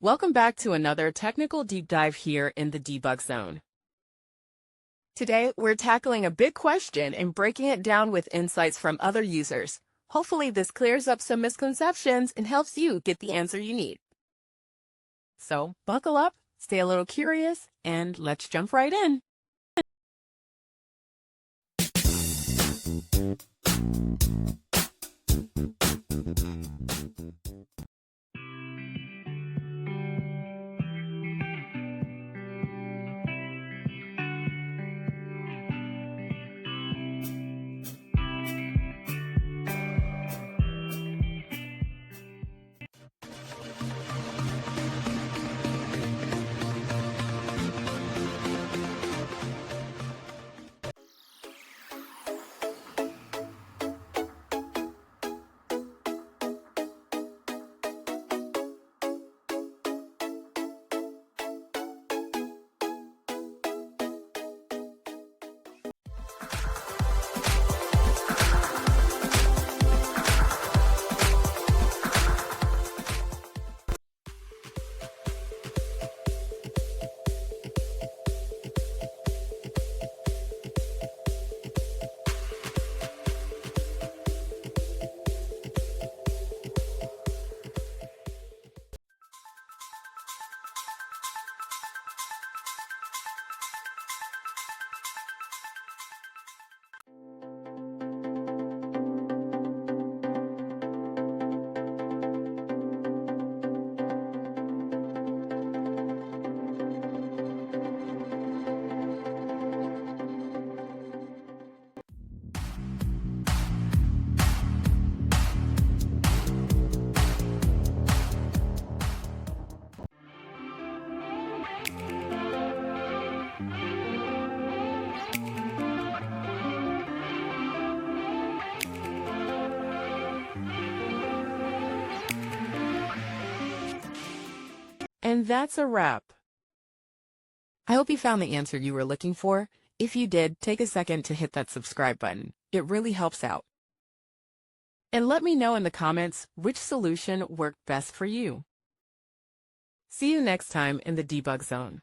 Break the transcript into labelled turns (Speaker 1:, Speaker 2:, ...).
Speaker 1: Welcome back to another technical deep dive here in the debug zone. Today, we're tackling a big question and breaking it down with insights from other users. Hopefully, this clears up some misconceptions and helps you get the answer you need. So, buckle up, stay a little curious, and let's jump right in. And that's a wrap. I hope you found the answer you were looking for. If you did, take a second to hit that subscribe button. It really helps out. And let me know in the comments which solution worked best for you. See you next time in the debug zone.